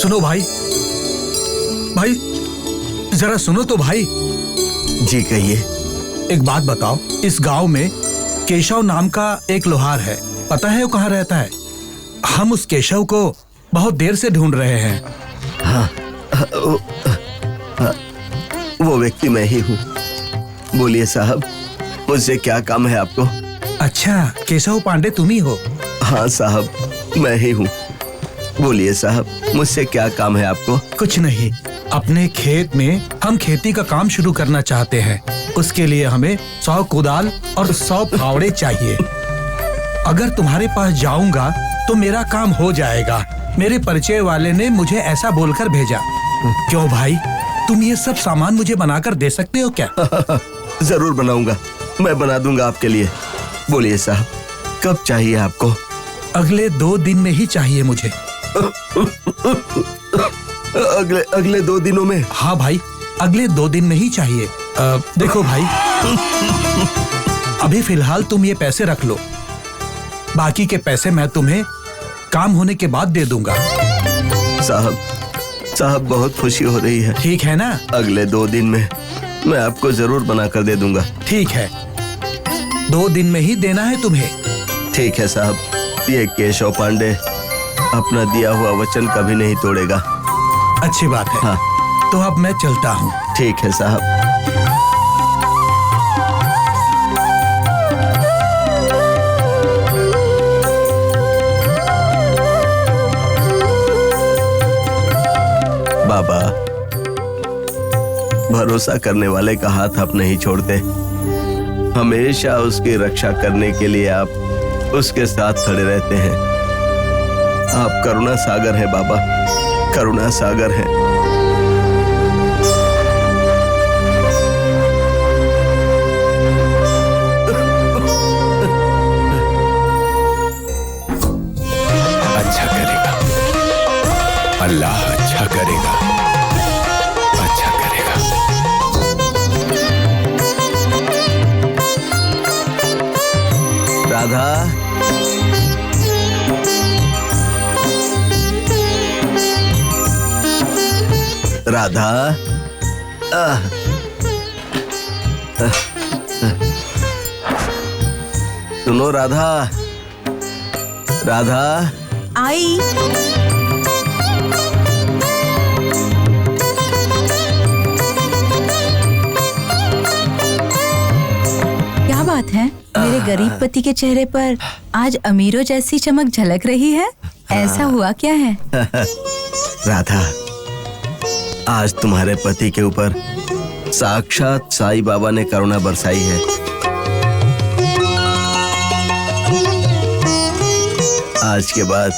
सुनो भाई, भाई जरा सुनो तो भाई। जी कहिए। एक बात बताओ, इस गांव में केशव नाम का एक लोहार है, पता है वो कहाँ रहता है? हम उस केशव को बहुत देर से ढूंढ रहे हैं। हाँ, वो व्यक्ति मैं ही हूँ। बोलिए साहब, मुझसे क्या काम है आपको? अच्छा, केशव पांडे तुम ही हो? हाँ साहब, मैं ही हूँ। बोलिए साहब, मुझसे क्या काम है आपको? कुछ नहीं, अपने खेत में हम खेती का काम शुरू करना चाहते हैं। उसके लिए हमें 100 कुदाल और 100 फावड़े चाहिए। अगर तुम्हारे पास जाऊंगा तो मेरा काम हो जाएगा। मेरे परिचय वाले ने मुझे ऐसा बोलकर भेजा। क्यों भाई, तुम ये सब सामान मुझे बनाकर दे सकते हो क्या? जरूर बनाऊंगा, मैं बना दूंगा आपके लिए। बोलिए साहब, कब चाहिए आपको? अगले 2 दिन में ही चाहिए मुझे। अगले 2 दिनों में? हाँ भाई, अगले 2 दिन में ही चाहिए। देखो भाई, अभी फिलहाल तुम ये पैसे रख लो, बाकी के पैसे मैं तुम्हें काम होने के बाद दे दूंगा। साहब बहुत खुशी हो रही है। ठीक है ना? अगले 2 दिन में मैं आपको जरूर बना कर दे दूंगा। ठीक है, 2 दिन में ही देना है तुम्हें। ठीक है साहब, ये केशव पांडे अपना दिया हुआ वचन कभी नहीं तोड़ेगा। अच्छी बात है। हाँ, तो अब मैं चलता हूँ। ठीक है साहब। बाबा, भरोसा करने वाले का हाथ आप नहीं छोड़ते। हमेशा उसकी रक्षा करने के लिए आप उसके साथ खड़े रहते हैं। आप करुणा सागर हैं बाबा, करुणा सागर हैं। अच्छा करेगा अल्लाह, अच्छा करेगा, अच्छा करेगा। राधा, राधा, सुनो राधा, राधा। आई। क्या बात है, मेरे गरीब पति के चेहरे पर आज अमीरों जैसी चमक झलक रही है। ऐसा हुआ क्या है? राधा, आज तुम्हारे पति के ऊपर साक्षात साईं बाबा ने करुणा बरसाई है। आज के बाद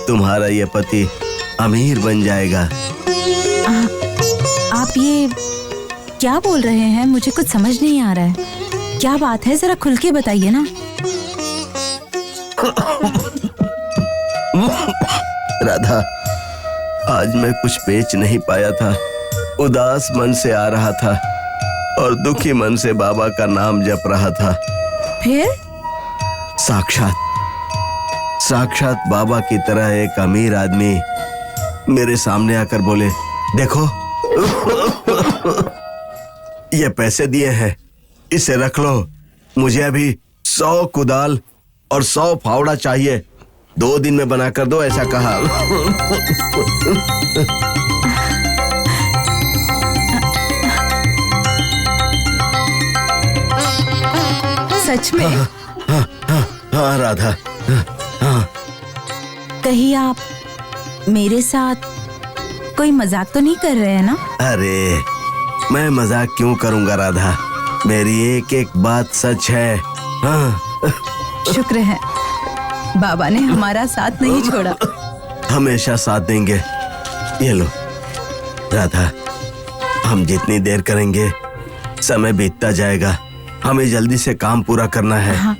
तुम्हारा ये पति अमीर बन जाएगा। आप ये क्या बोल रहे हैं? मुझे कुछ समझ नहीं आ रहा है। क्या बात है, जरा खुल के बताइए ना। राधा, आज मैं कुछ बेच नहीं पाया था। उदास मन से आ रहा था और दुखी मन से बाबा का नाम जप रहा था। फिर? साक्षात बाबा की तरह एक अमीर आदमी मेरे सामने आकर बोले, देखो ये पैसे दिए हैं, इसे रख लो। मुझे अभी 100 कुदाल और 100 फावड़ा चाहिए, 2 दिन में बना कर दो, ऐसा कहा। सच में? हाँ राधा, हाँ। कहीं आप मेरे साथ कोई मजाक तो नहीं कर रहे हैं ना? अरे मैं मजाक क्यों करूंगा राधा, मेरी एक एक बात सच है। हाँ। शुक्र है, बाबा ने हमारा साथ नहीं छोड़ा। हमेशा साथ देंगे। ये लो राधा, हम जितनी देर करेंगे समय बीतता जाएगा। हमें जल्दी से काम पूरा करना है। हाँ।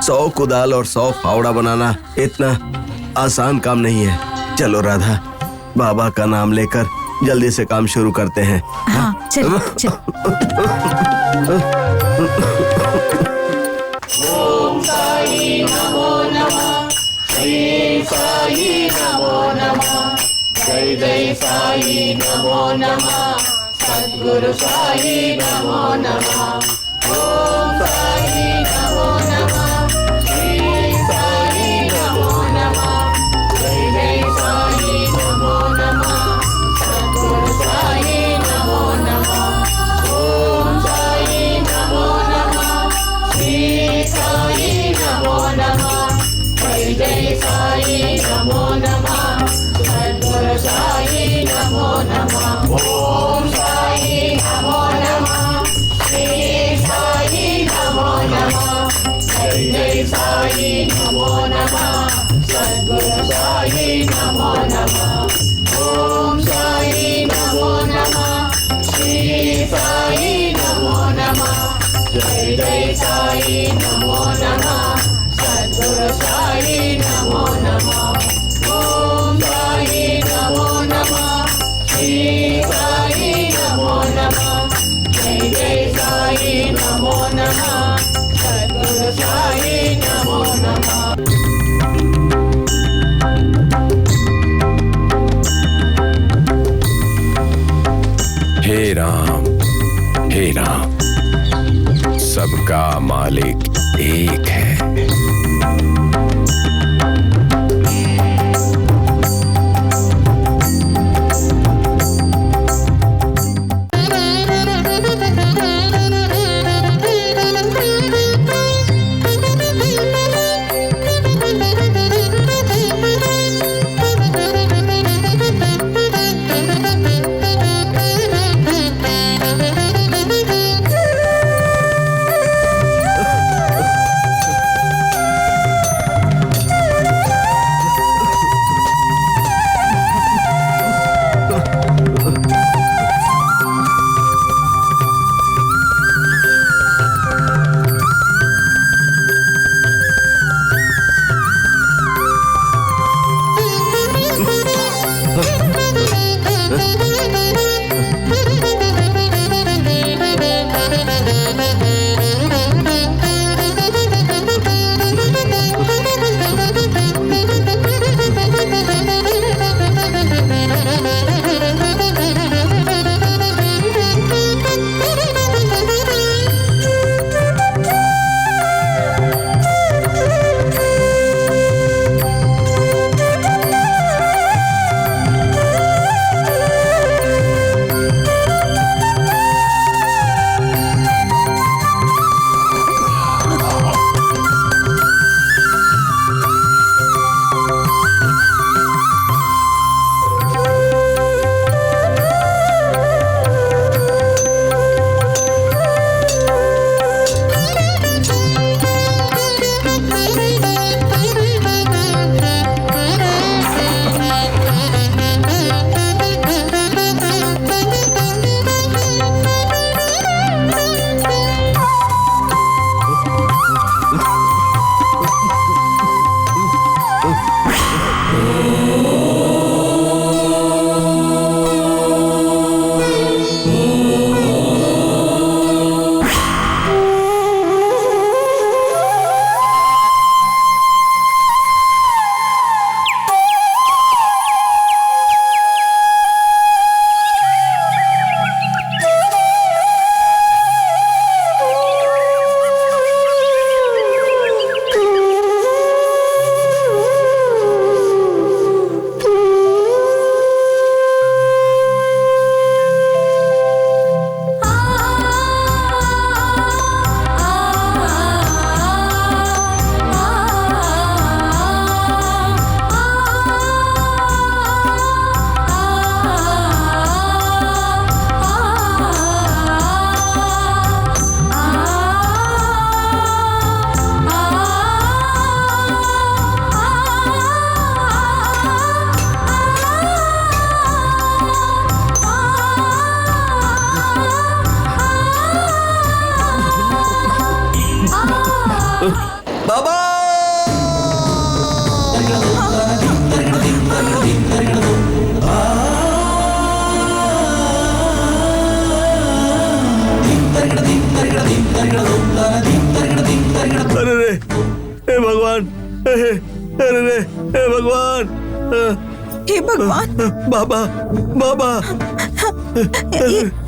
100 कुदाल और 100 फावड़ा बनाना इतना आसान काम नहीं है। चलो राधा, बाबा का नाम लेकर जल्दी से काम शुरू करते हैं। हाँ, चल चल। ओम साई नमो नमः। हे राम, सबका मालिक एक है। अरे रे, हे भगवान, अरे हे भगवान, हे भगवान, बाबा बाबा,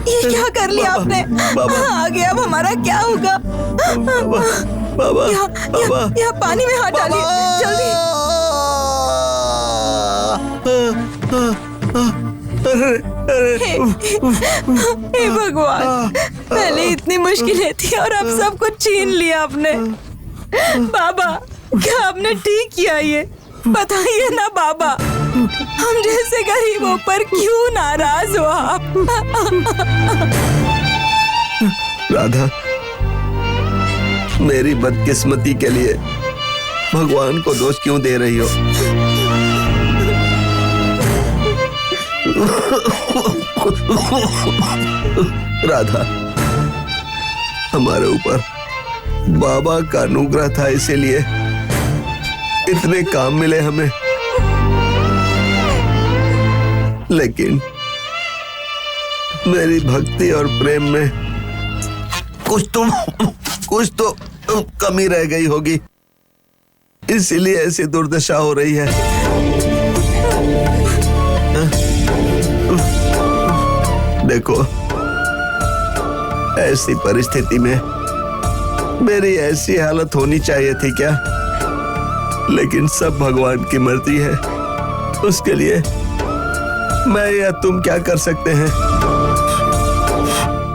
ये क्या कर लिया आपने? बाबा। आगे अब हमारा क्या होगा? बाबा बाबा बाबा, यहाँ पानी में हाथ डालिए जल्दी। हे भगवान, पहले इतनी मुश्किलें थी और अब सब कुछ छीन लिया आपने। बाबा, क्या आपने ठीक किया? ये बताइए ना बाबा, हम जैसे गरीबों पर क्यों नाराज हो आप? राधा, मेरी बदकिस्मती के लिए भगवान को दोष क्यों दे रही हो? राधा, हमारे ऊपर बाबा का अनुग्रह था, इसीलिए इतने काम मिले हमें। लेकिन मेरी भक्ति और प्रेम में कुछ तो कमी रह गई होगी, इसीलिए ऐसी दुर्दशा हो रही है। देखो, ऐसी परिस्थिति में मेरी ऐसी हालत होनी चाहिए थी क्या? लेकिन सब भगवान की मर्जी है, उसके लिए मैं या तुम क्या कर सकते हैं?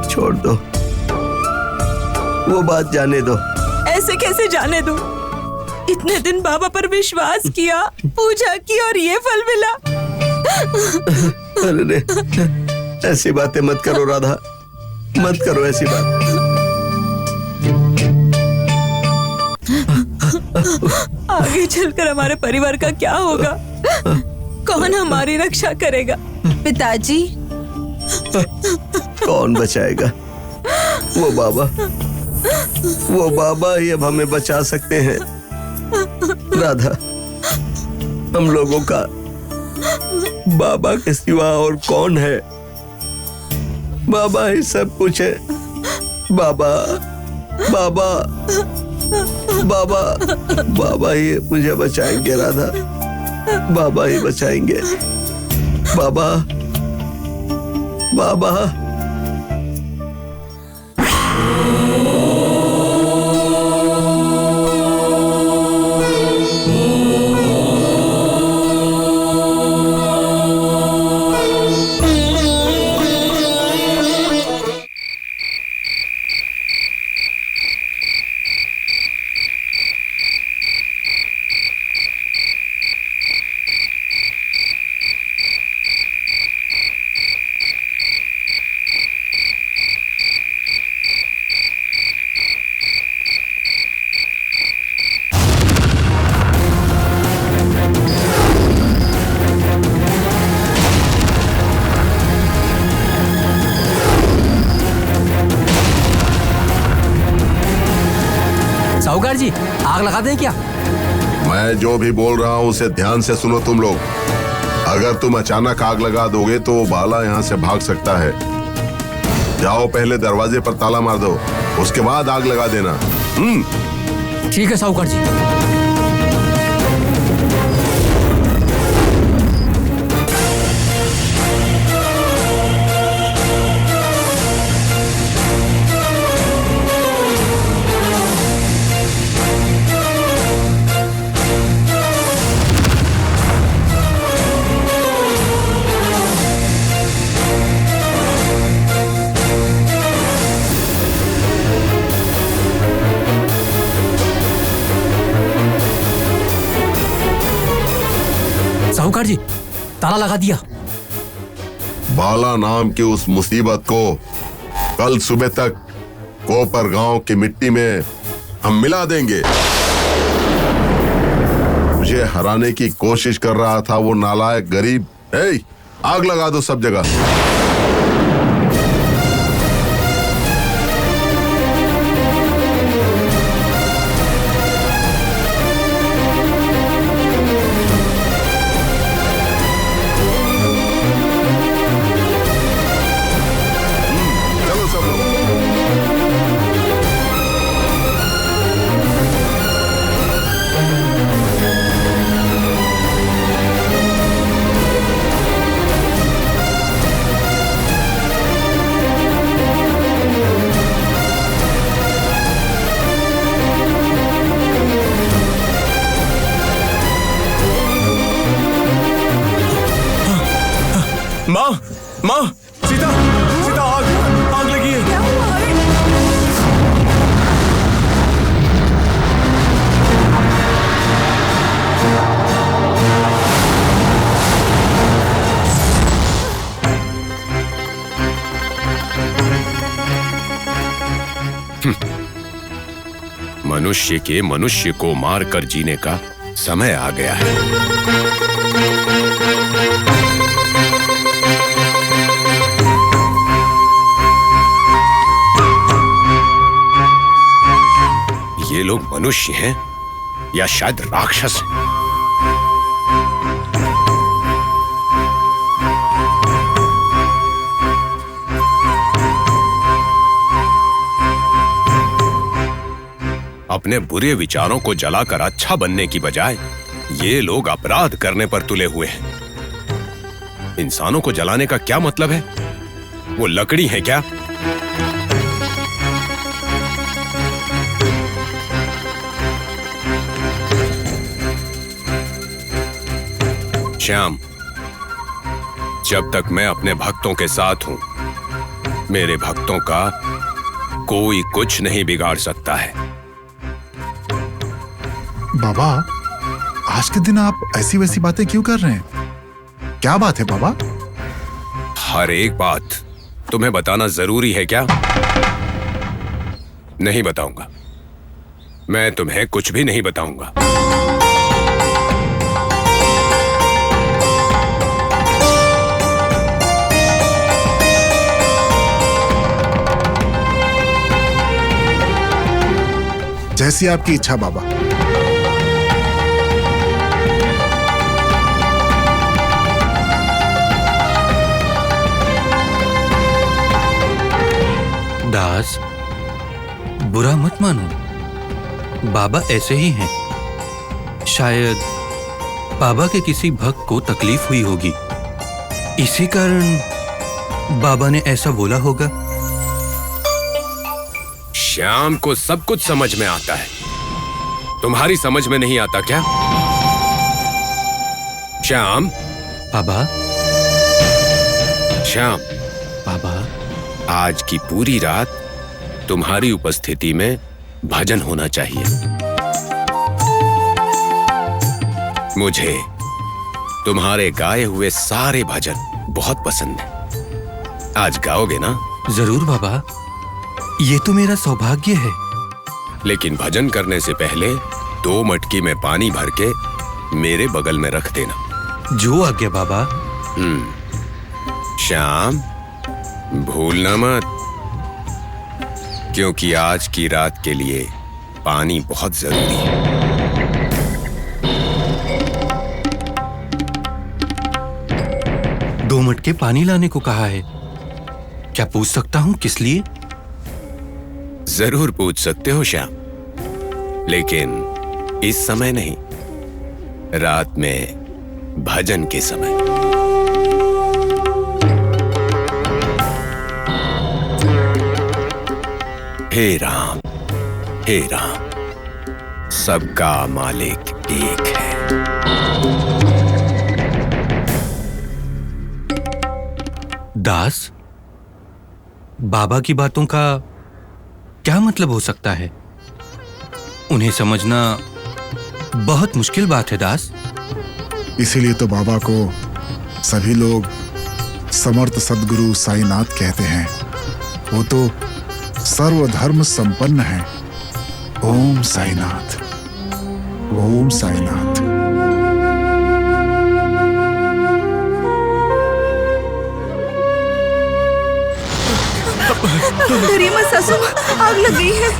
छोड़ दो, वो बात जाने दो। ऐसे कैसे जाने दो? इतने दिन बाबा पर विश्वास किया, पूजा की और ये फल मिला। अरे ऐसी बातें मत करो राधा, मत करो ऐसी बात। आगे चलकर हमारे परिवार का क्या होगा? कौन हमारी रक्षा करेगा? पिताजी, कौन बचाएगा? वो बाबा ही अब हमें बचा सकते हैं। राधा, हम लोगों का बाबा के सिवा और कौन है? बाबा ही सब कुछ है। बाबा बाबा बाबा बाबा ही मुझे बचाएंगे राधा, बाबा ही बचाएंगे। बाबा बाबा। साहूकार जी, आग लगा दें क्या? मैं जो भी बोल रहा हूँ उसे ध्यान से सुनो तुम लोग। अगर तुम अचानक आग लगा दोगे तो वो बाला यहाँ से भाग सकता है। जाओ, पहले दरवाजे पर ताला मार दो, उसके बाद आग लगा देना। ठीक है साहूकार जी। साहूकार जी, ताला लगा दिया। बाला नाम की उस मुसीबत को कल सुबह तक कोपर गांव की मिट्टी में हम मिला देंगे। मुझे हराने की कोशिश कर रहा था वो नालायक गरीब। आग लगा दो सब जगह। माँ, सीता, सीता, आग लगी है। क्या हुआ है? मनुष्य के मनुष्य को मारकर जीने का समय आ गया है। ये लोग मनुष्य हैं या शायद राक्षस हैं? अपने बुरे विचारों को जलाकर अच्छा बनने की बजाय ये लोग अपराध करने पर तुले हुए हैं। इंसानों को जलाने का क्या मतलब है? वो लकड़ी है क्या? श्याम, जब तक मैं अपने भक्तों के साथ हूं, मेरे भक्तों का कोई कुछ नहीं बिगाड़ सकता है। बाबा, आज के दिन आप ऐसी वैसी बातें क्यों कर रहे हैं? क्या बात है बाबा? हर एक बात तुम्हें बताना जरूरी है क्या? नहीं बताऊंगा। मैं तुम्हें कुछ भी नहीं बताऊंगा। जैसी आपकी इच्छा बाबा। दास, बुरा मत मानो। बाबा ऐसे ही हैं। शायद बाबा के किसी भक्त को तकलीफ हुई होगी, इसी कारण बाबा ने ऐसा बोला होगा। श्याम को सब कुछ समझ में आता है, तुम्हारी समझ में नहीं आता क्या? श्याम। बाबा। श्याम। बाबा, आज की पूरी रात तुम्हारी उपस्थिति में भजन होना चाहिए। मुझे तुम्हारे गाए हुए सारे भजन बहुत पसंद हैं। आज गाओगे ना? जरूर बाबा, ये तो मेरा सौभाग्य है। लेकिन भजन करने से पहले 2 मटकी में पानी भर के मेरे बगल में रख देना। जो आज्ञा बाबा। श्याम, भूलना मत, क्योंकि आज की रात के लिए पानी बहुत जरूरी है। दो मटके पानी लाने को कहा है। क्या पूछ सकता हूं किस लिए? जरूर पूछ सकते हो श्याम, लेकिन इस समय नहीं, रात में भजन के समय। हे राम, हे राम, सबका मालिक एक है। दास, बाबा की बातों का क्या मतलब हो सकता है? उन्हें समझना बहुत मुश्किल बात है दास। इसीलिए तो बाबा को सभी लोग समर्थ सद्गुरु साईनाथ कहते हैं। वो तो सर्वधर्म संपन्न है। ओम साईनाथ, ओम साईनाथ। डरिए मत सासू, आग लग गई है।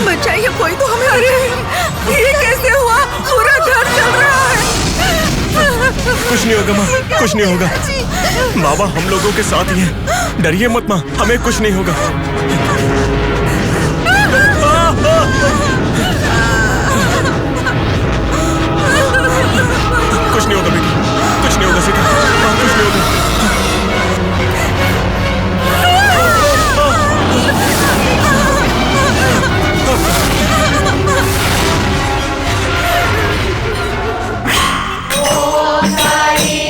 बचाइए कोई तो हमें। अरे ये कैसे हुआ? पूरा घर जल रहा है। कुछ नहीं होगा माँ, कुछ नहीं होगा। बाबा हम लोगों के साथ ही हैं। डरिए मत माँ, हमें कुछ नहीं होगा। कुछ नहीं होगा बेटी, कुछ नहीं होगा सीता, कुछ नहीं होगा।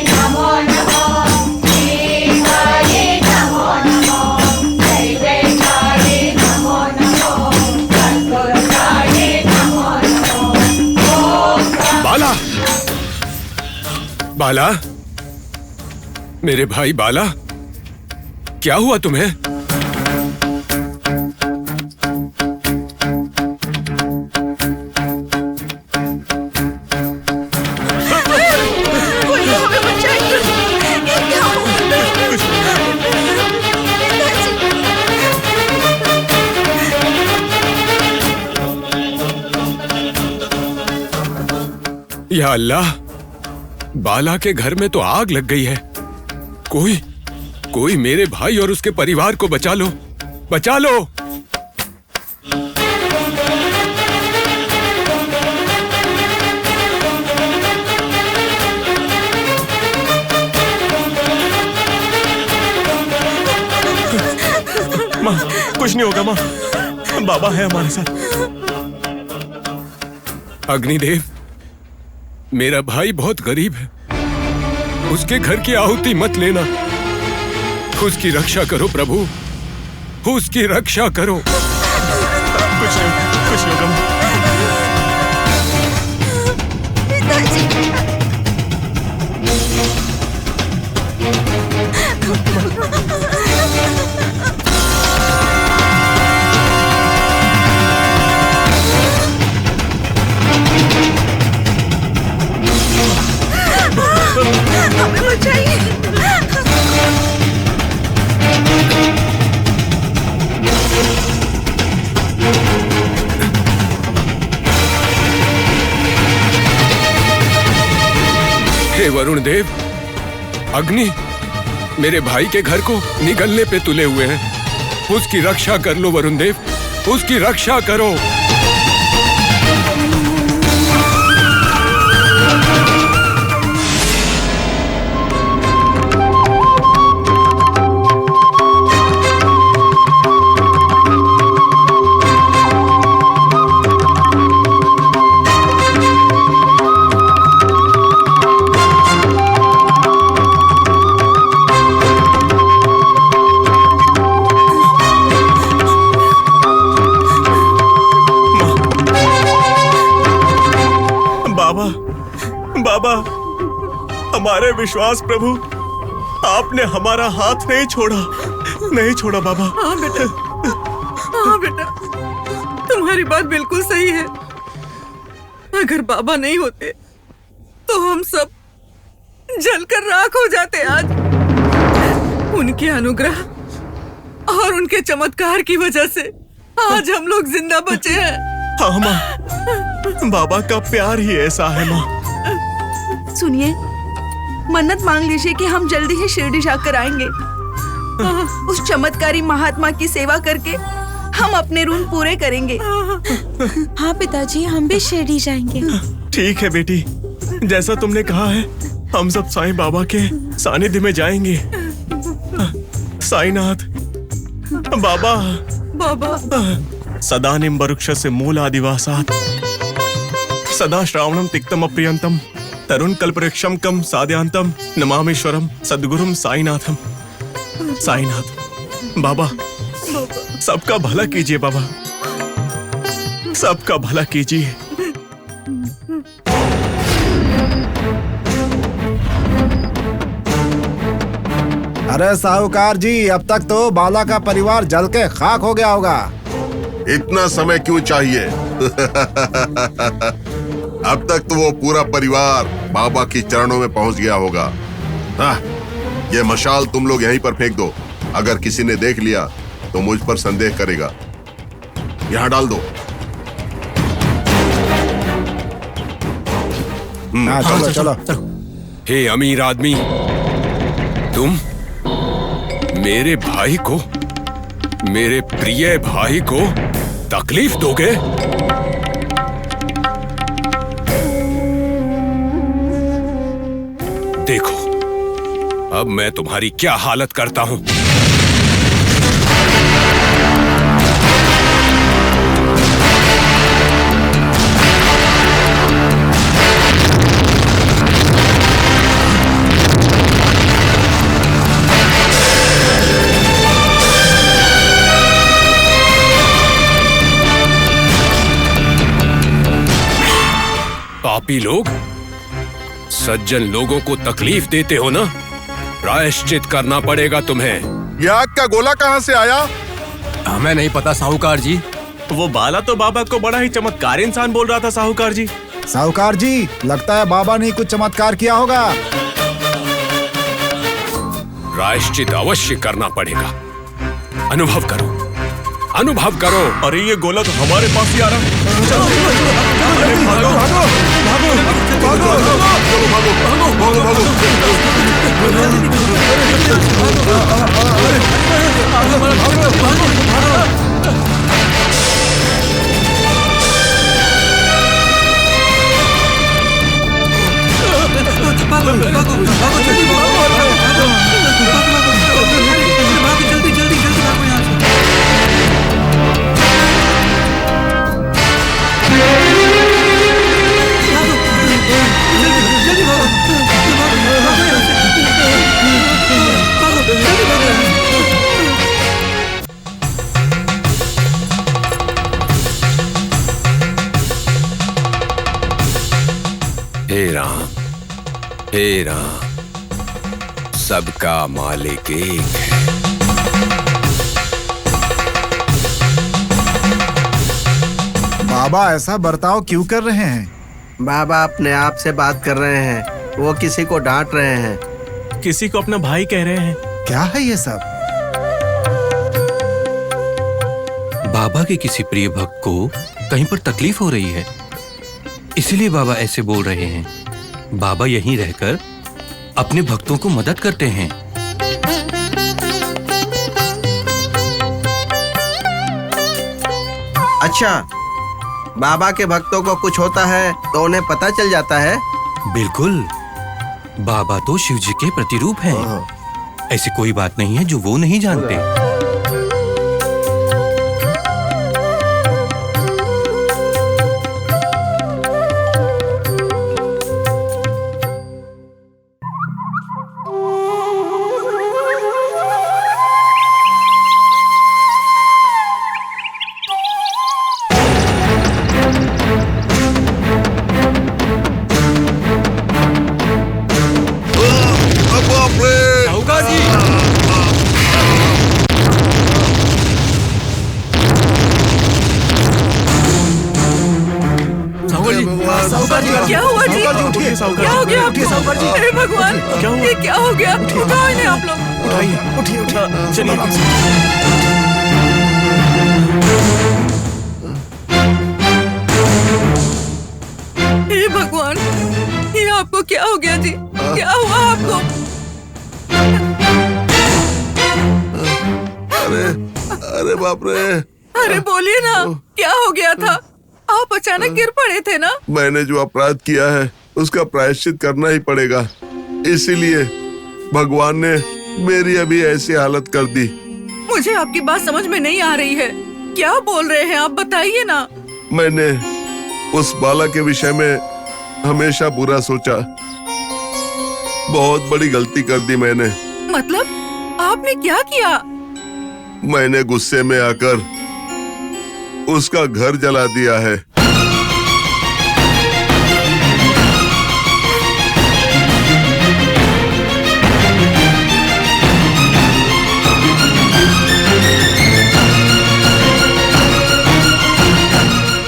नमो नमः बाला, मेरे भाई बाला, क्या हुआ तुम्हें? या अल्लाह, बाला के घर में तो आग लग गई है। कोई मेरे भाई और उसके परिवार को बचा लो, बचा लो। माँ, कुछ नहीं होगा माँ, बाबा है हमारे साथ। अग्निदेव, मेरा भाई बहुत गरीब है, उसके घर की आहुति मत लेना। उसकी रक्षा करो प्रभु, उसकी रक्षा करो। कुछ नहीं होगा माँ। हमें बचाइए। हे वरुण देव, अग्नि मेरे भाई के घर को निगलने पे तुले हुए हैं। उसकी रक्षा कर लो वरुण देव, उसकी रक्षा करो। बाबा, हमारे विश्वास प्रभु, आपने हमारा हाथ नहीं छोड़ा बाबा। हाँ बेटा, तुम्हारी बात बिल्कुल सही है। अगर बाबा नहीं होते तो हम सब जलकर राख हो जाते। आज उनके अनुग्रह और उनके चमत्कार की वजह से आज हम लोग जिंदा बचे हैं। हाँ माँ, बाबा का प्यार ही ऐसा है माँ। सुनिए, मन्नत मांग लीजिए कि हम जल्दी ही शिरडी जाकर आएंगे। उस चमत्कारी महात्मा की सेवा करके हम अपने ऋण पूरे करेंगे। हाँ पिताजी, हम भी शिरडी जाएंगे। ठीक है बेटी, जैसा तुमने कहा है, हम सब साईं बाबा के सानिध्य में जाएंगे। साईनाथ बाबा सदा निम्बवृक्षस्य मूलादिवासात् सदा श्रावणं तिक्तम अप्रियंतम तरुण कल्पवृक्षम कम साध्यांतम नमामीश्वरम सद्गुरुम साईनाथम। साईनाथ बाबा, सबका भला कीजिए बाबा, सबका भला कीजिए। अरे साहूकार जी, अब तक तो बाला का परिवार जल के खाक हो गया होगा। इतना समय क्यों चाहिए? अब तक तो वो पूरा परिवार बाबा की चरणों में पहुंच गया होगा। हाँ, ये मशाल तुम लोग यहीं पर फेंक दो। अगर किसी ने देख लिया तो मुझ पर संदेह करेगा। यहाँ डाल दो। हाँ, चलो। हे अमीर आदमी, तुम मेरे भाई को, मेरे प्रिय भाई को तकलीफ दोगे? देखो अब मैं तुम्हारी क्या हालत करता हूं। पापी लोग, सज्जन लोगों को तकलीफ देते हो ना, प्रायश्चित करना पड़ेगा तुम्हें। ये आग का गोला कहाँ से आया? हमें नहीं पता साहूकार जी। वो बाला तो बाबा को बड़ा ही चमत्कारी इंसान बोल रहा था साहूकार जी। साहूकार जी, लगता है बाबा ने कुछ चमत्कार किया होगा। प्रायश्चित अवश्य करना पड़ेगा। अनुभव करो, अनुभव करो। अरे ये गोला तो हमारे पास ही आ रहा है। चलो, अरे भागो भागो भागो भागो भागो भागो हे राम, हे राम, सबका मालिक एक है। बाबा ऐसा बर्ताव क्यों कर रहे हैं? बाबा अपने आप से बात कर रहे हैं, वो किसी को डांट रहे हैं। किसी को अपना भाई कह रहे हैं। क्या है ये सब? बाबा के किसी प्रिय भक्त को कहीं पर तकलीफ हो रही है, इसलिए बाबा ऐसे बोल रहे हैं। बाबा यहीं रहकर अपने भक्तों को मदद करते हैं। अच्छा, बाबा के भक्तों को कुछ होता है तो उन्हें पता चल जाता है? बिल्कुल, बाबा तो शिव जी के प्रतिरूप हैं। ऐसी कोई बात नहीं है जो वो नहीं जानते। क्या हुआ जी? क्या हो गया आपको? हे भगवान, ये क्या हो गया? उठाओ इन्हें आप लोग। उठाइए, उठिए, उठिए, चलिए। हे भगवान, ये आपको क्या हो गया जी? क्या हुआ आपको? अरे बाप रे! अरे बोलिए ना, क्या हो गया था? आप अचानक गिर पड़े थे ना? मैंने जो अपराध किया है उसका प्रायश्चित करना ही पड़ेगा, इसीलिए भगवान ने मेरी अभी ऐसी हालत कर दी। मुझे आपकी बात समझ में नहीं आ रही है। क्या बोल रहे हैं आप? बताइए ना। मैंने उस बाला के विषय में हमेशा बुरा सोचा। बहुत बड़ी गलती कर दी मैंने। मतलब आपने क्या किया? मैंने गुस्से में आकर उसका घर जला दिया है।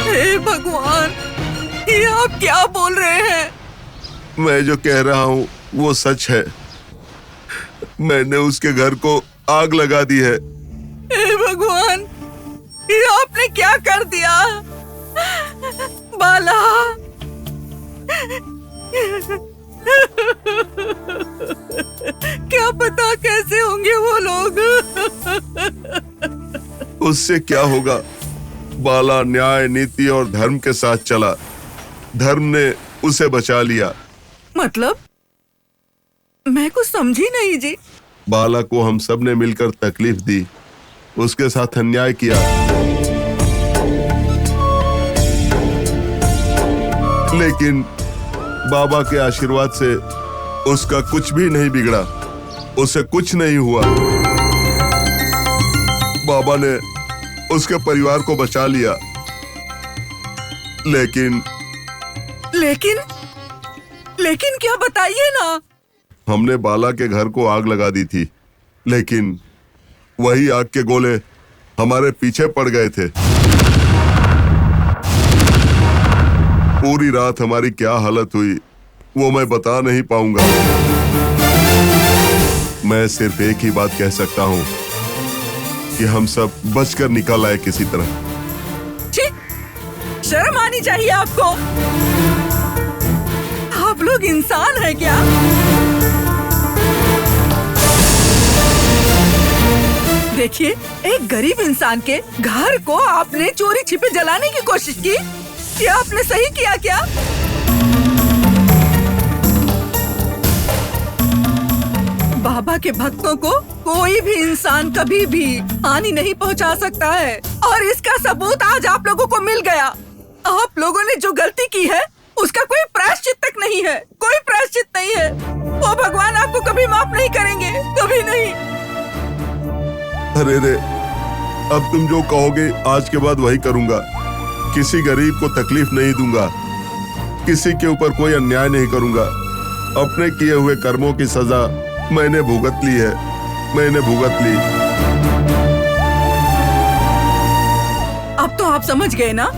हे भगवान, ये आप क्या बोल रहे हैं? मैं जो कह रहा हूँ वो सच है। मैंने उसके घर को आग लगा दी है। हे भगवान, ये आपने क्या कर दिया? बाला, क्या पता कैसे होंगे वो लोग। उससे क्या होगा? बाला न्याय, नीति और धर्म के साथ चला। धर्म ने उसे बचा लिया। मतलब मैं कुछ समझी नहीं जी। बाला को हम सब ने मिलकर तकलीफ दी, उसके साथ अन्याय किया, लेकिन बाबा के आशीर्वाद से उसका कुछ भी नहीं बिगड़ा, उसे कुछ नहीं हुआ। बाबा ने उसके परिवार को बचा लिया, लेकिन लेकिन क्या बताइए ना। हमने बाला के घर को आग लगा दी थी, लेकिन वही आग के गोले हमारे पीछे पड़ गए थे। पूरी रात हमारी क्या हालत हुई वो मैं बता नहीं पाऊंगा। मैं सिर्फ एक ही बात कह सकता हूँ कि हम सब बचकर निकल आए किसी तरह। शर्म आनी चाहिए आपको। आप लोग इंसान हैं क्या? देखिए, एक गरीब इंसान के घर को आपने चोरी छिपे जलाने की कोशिश की। ये आपने सही किया क्या? बाबा के भक्तों को कोई भी इंसान कभी भी हानि नहीं पहुंचा सकता है, और इसका सबूत आज आप लोगों को मिल गया। आप लोगों ने जो गलती की है उसका कोई प्रायश्चित तक नहीं है, कोई प्रायश्चित नहीं है। वो भगवान आपको कभी माफ नहीं करेंगे, कभी नहीं। अरे रे, अब तुम जो कहोगे आज के बाद वही करूंगा। किसी गरीब को तकलीफ नहीं दूंगा, किसी के ऊपर कोई अन्याय नहीं करूंगा। अपने किए हुए कर्मों की सजा मैंने भुगत ली है, मैंने भुगत ली। अब तो आप समझ गए ना।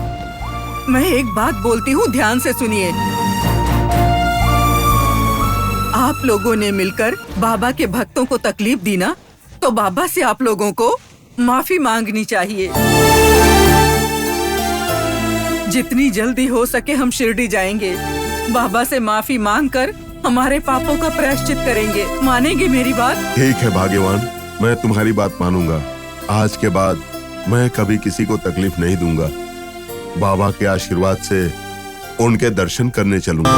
मैं एक बात बोलती हूँ, ध्यान से सुनिए। आप लोगों ने मिलकर बाबा के भक्तों को तकलीफ दी ना, तो बाबा से आप लोगों को माफी मांगनी चाहिए। जितनी जल्दी हो सके हम शिरडी जाएंगे। बाबा से माफी मांगकर हमारे पापों का प्रायश्चित करेंगे। मानेंगे मेरी बात? ठीक है भाग्यवान, मैं तुम्हारी बात मानूंगा। आज के बाद मैं कभी किसी को तकलीफ नहीं दूंगा। बाबा के आशीर्वाद से उनके दर्शन करने चलूंगा।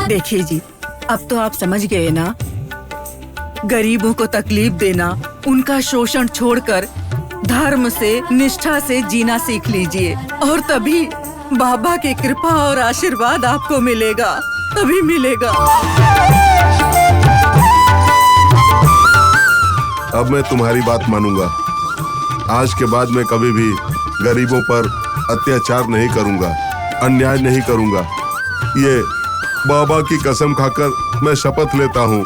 देखिए जी, अब तो आप समझ गए ना। गरीबों को तकलीफ देना, उनका शोषण छोड़कर धर्म से, निष्ठा से जीना सीख लीजिए, और तभी बाबा की कृपा और आशीर्वाद आपको मिलेगा, तभी मिलेगा। अब मैं तुम्हारी बात मानूंगा। आज के बाद मैं कभी भी गरीबों पर अत्याचार नहीं करूंगा, अन्याय नहीं करूंगा। ये बाबा की कसम खाकर मैं शपथ लेता हूँ,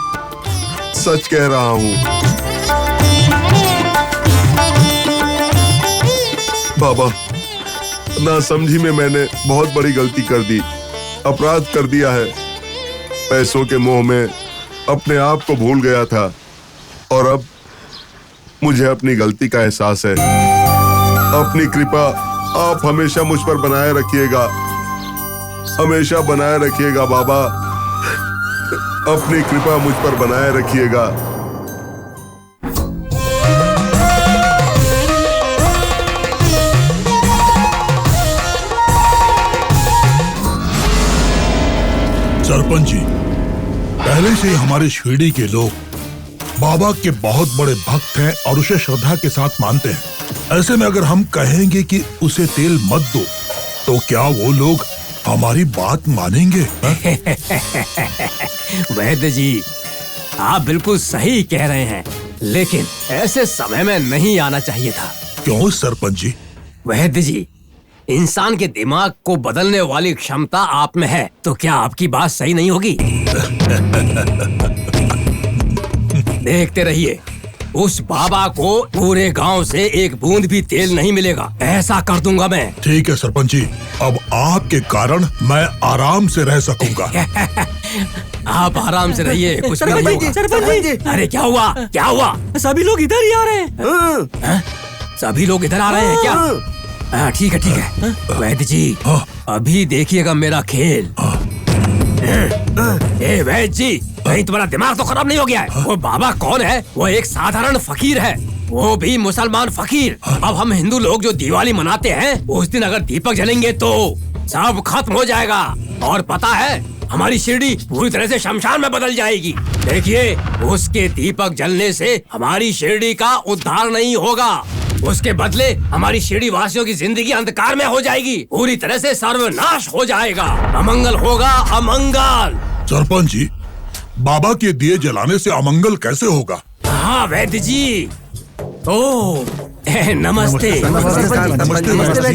सच कह रहा हूँ। बाबा, नासमझी में मैंने बहुत बड़ी गलती कर दी, अपराध कर दिया है। पैसों के मोह में अपने आप को भूल गया था, और अब मुझे अपनी गलती का एहसास है। अपनी कृपा आप हमेशा मुझ पर बनाए रखिएगा, हमेशा बनाए रखिएगा बाबा। अपनी कृपा मुझ पर बनाए रखिएगा। सरपंच जी, पहले से हमारे शिरडी के लोग बाबा के बहुत बड़े भक्त हैं और उसे श्रद्धा के साथ मानते हैं। ऐसे में अगर हम कहेंगे कि उसे तेल मत दो, तो क्या वो लोग हमारी बात मानेंगे? वैद्य जी, आप बिल्कुल सही कह रहे हैं, लेकिन ऐसे समय में नहीं आना चाहिए था। क्यों सरपंच जी? वैद्य जी, इंसान के दिमाग को बदलने वाली क्षमता आप में है, तो क्या आपकी बात सही नहीं होगी? देखते रहिए, उस बाबा को पूरे गांव से एक बूंद भी तेल नहीं मिलेगा। ऐसा कर दूंगा मैं। ठीक है सरपंच जी, अब आपके कारण मैं आराम से रह सकूंगा। आप आराम से रहिए, कुछ नहीं होगा। सरपंच जी, अरे क्या हुआ, क्या हुआ? सभी लोग इधर ही आ रहे हैं। सभी लोग इधर आ रहे हैं क्या? ठीक है ठीक है। वैद्य जी, अभी देखिएगा मेरा खेल। ए वैद्य जी, कहीं तुम्हारा दिमाग तो खराब नहीं हो गया है? वो बाबा कौन है? वो एक साधारण फकीर है, वो भी मुसलमान फकीर। अब हम हिंदू लोग जो दिवाली मनाते हैं, उस दिन अगर दीपक जलेंगे तो सब खत्म हो जाएगा, और पता है हमारी शिरडी पूरी तरह से शमशान में बदल जाएगी। देखिए, उसके दीपक जलने से हमारी शिरडी का उद्धार नहीं होगा, उसके बदले हमारी शिरडी वासियों की जिंदगी अंधकार में हो जाएगी, पूरी तरह से सर्वनाश हो जाएगा, अमंगल होगा, अमंगल। सरपंच जी, बाबा के दिए जलाने से अमंगल कैसे होगा? हाँ वैद्य जी, नमस्ते। नमस्ते।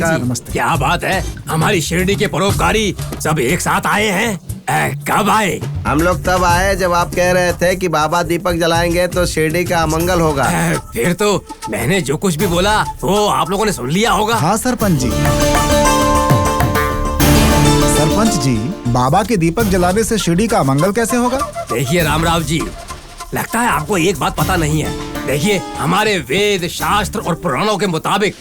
क्या बात है, हमारी शिरडी के परोपकारी सब एक साथ आए हैं। कब आए? हम लोग तब आए जब आप कह रहे थे कि बाबा दीपक जलाएंगे तो शिरडी का अमंगल होगा। फिर तो मैंने जो कुछ भी बोला वो आप लोगों ने सुन लिया होगा। हाँ सरपंच जी। सरपंच जी, बाबा के दीपक जलाने से शिरडी का अमंगल कैसे होगा? देखिए रामराव जी, लगता है आपको एक बात पता नहीं है। देखिए, हमारे वेद शास्त्र और पुराणों के मुताबिक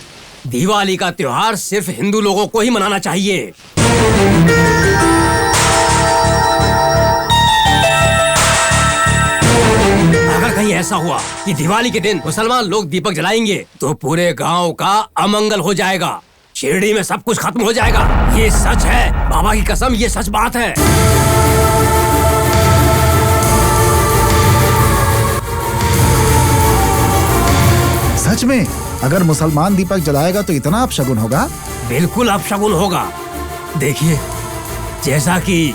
दिवाली का त्योहार सिर्फ हिंदू लोगों को ही मनाना चाहिए। अगर कहीं ऐसा हुआ कि दिवाली के दिन मुसलमान लोग दीपक जलाएंगे तो पूरे गांव का अमंगल हो जाएगा, शिरडी में सब कुछ खत्म हो जाएगा। ये सच है, बाबा की कसम, ये सच बात है। सच में? अगर मुसलमान दीपक जलाएगा तो इतना अपशगुन होगा? बिल्कुल अपशगुन होगा। देखिए, जैसा कि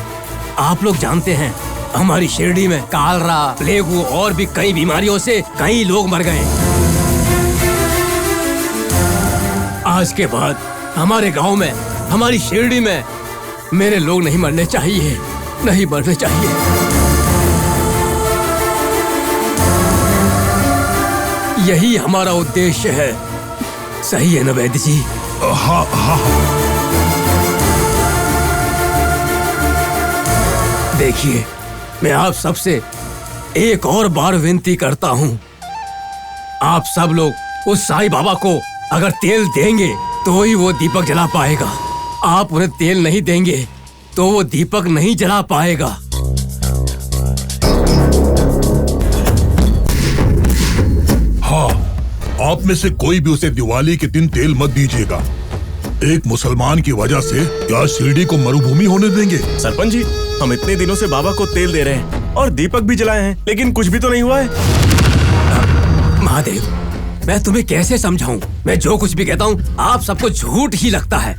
आप लोग जानते हैं, हमारी शिरडी में कालरा, प्लेगू और भी कई बीमारियों से कई लोग मर गए। आज के बाद हमारे गांव में, हमारी शिरडी में मेरे लोग नहीं मरने चाहिए, नहीं मरने चाहिए। यही हमारा उद्देश्य है। सही है ना वैद्य जी? हाँ हाँ। देखिए, मैं आप सबसे एक और बार विनती करता हूँ, आप सब लोग उस साईं बाबा को अगर तेल देंगे तो ही वो दीपक जला पाएगा। आप उन्हें तेल नहीं देंगे तो वो दीपक नहीं जला पाएगा। हाँ, आप में से कोई भी उसे दिवाली के दिन तेल मत दीजिएगा। एक मुसलमान की वजह से क्या शिरडी को मरुभूमि होने देंगे? सरपंच जी, हम इतने दिनों से बाबा को तेल दे रहे हैं और दीपक भी जलाए हैं, लेकिन कुछ भी तो नहीं हुआ है। महादेव, मैं तुम्हें कैसे समझाऊं? मैं जो कुछ भी कहता हूँ आप सबको झूठ ही लगता है।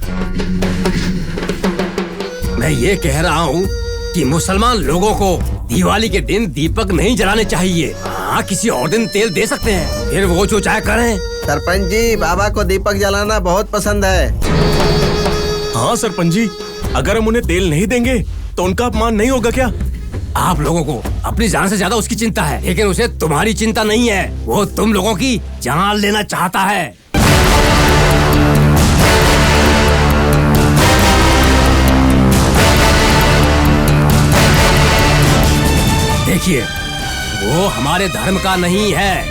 मैं ये कह रहा हूँ कि मुसलमान लोगों को दिवाली के दिन दीपक नहीं जलाने चाहिए। हाँ, किसी और दिन तेल दे सकते हैं, फिर वो जो चाहे करें। सरपंच जी, बाबा को दीपक जलाना बहुत पसंद है। हाँ सरपंच जी, अगर हम उन्हें तेल नहीं देंगे तो उनका अपमान नहीं होगा क्या? आप लोगों को अपनी जान से ज्यादा उसकी चिंता है, लेकिन उसे तुम्हारी चिंता नहीं है। वो तुम लोगों की जान लेना चाहता है। देखिए, वो हमारे धर्म का नहीं है।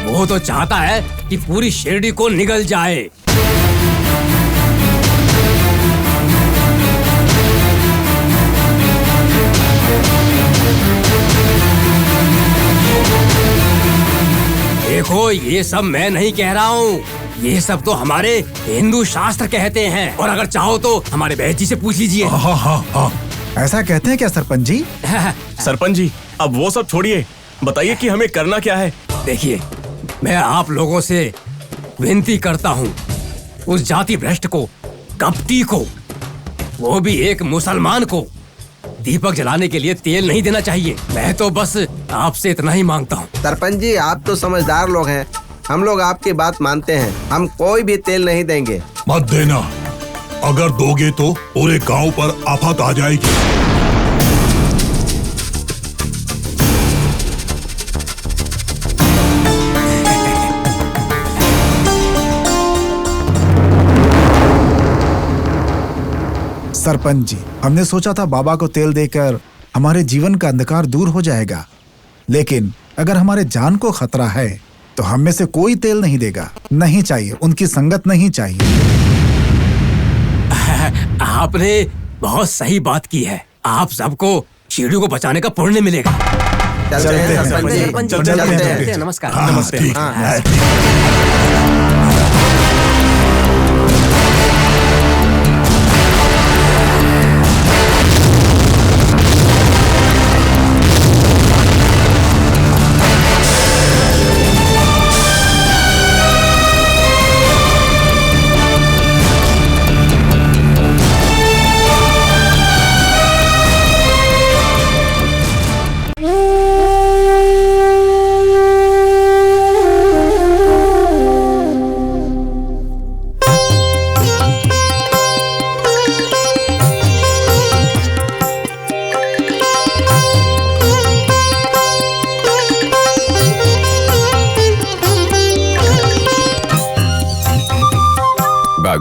वो तो चाहता है कि पूरी शिरडी को निगल जाए। देखो, ये सब मैं नहीं कह रहा हूँ, ये सब तो हमारे हिंदू शास्त्र कहते हैं। और अगर चाहो तो हमारे वैद्य जी से पूछ लीजिए। हाँ हाँ हाँ। ऐसा कहते हैं क्या सरपंच जी? सरपंच जी, अब वो सब छोड़िए, बताइए कि हमें करना क्या है। देखिए, मैं आप लोगों से विनती करता हूँ, उस जाति भ्रष्ट को, कपटी को, वो भी एक मुसलमान को दीपक जलाने के लिए तेल नहीं देना चाहिए। मैं तो बस आपसे इतना ही मांगता हूँ। सरपंच जी, आप तो समझदार लोग हैं, हम लोग आपकी बात मानते हैं। हम कोई भी तेल नहीं देंगे। मत देना, अगर दोगे तो पूरे गांव पर आफत आ जाएगी। सरपंच जी, हमने सोचा था बाबा को तेल देकर हमारे जीवन का अंधकार दूर हो जाएगा, लेकिन अगर हमारे जान को खतरा है तो हम में से कोई तेल नहीं देगा। नहीं चाहिए, उनकी संगत नहीं चाहिए। आपने बहुत सही बात की है। आप सबको शिरडी को बचाने का पुण्य मिलेगा। चलते हैं सरपंच जी, चलते हैं। नमस्कार। नमस्ते।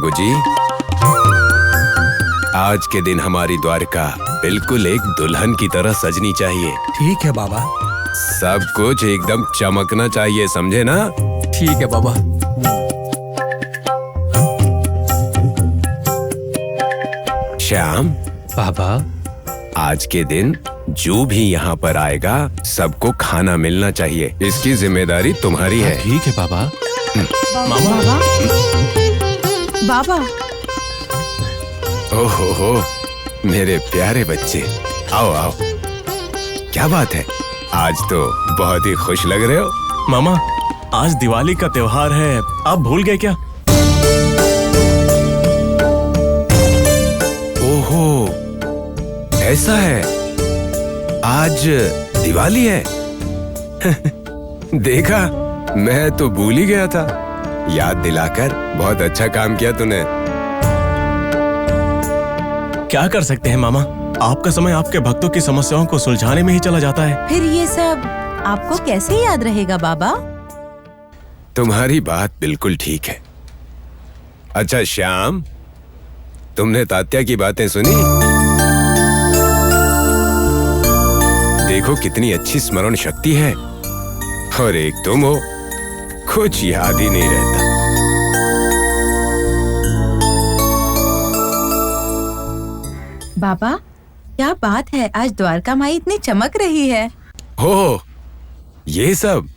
बागोजी, आज के दिन हमारी द्वारका बिल्कुल एक दुल्हन की तरह सजनी चाहिए। ठीक है बाबा। सब कुछ एकदम चमकना चाहिए, समझे ना? ठीक है बाबा। श्याम बाबा, आज के दिन जो भी यहाँ पर आएगा सबको खाना मिलना चाहिए। इसकी जिम्मेदारी तुम्हारी है। ठीक है बाबा। बाबा बाबा ओहो हो, मेरे प्यारे बच्चे, आओ आओ। क्या बात है, आज तो बहुत ही खुश लग रहे हो। मामा, आज दिवाली का त्योहार है, आप भूल गए क्या? ओहो, ऐसा है, आज दिवाली है। देखा, मैं तो भूल ही गया था। याद दिलाकर बहुत अच्छा काम किया तूने। क्या कर सकते हैं मामा, आपका समय आपके भक्तों की समस्याओं को सुलझाने में ही चला जाता है। फिर ये सब आपको कैसे याद रहेगा बाबा? तुम्हारी बात बिल्कुल ठीक है। अच्छा श्याम, तुमने तात्या की बातें सुनी? देखो कितनी अच्छी स्मरण शक्ति है, और एक तुम हो, कुछ याद ही नहीं रहता। बाबा, क्या बात है, आज द्वारका माई इतनी चमक रही है। हो, ये सब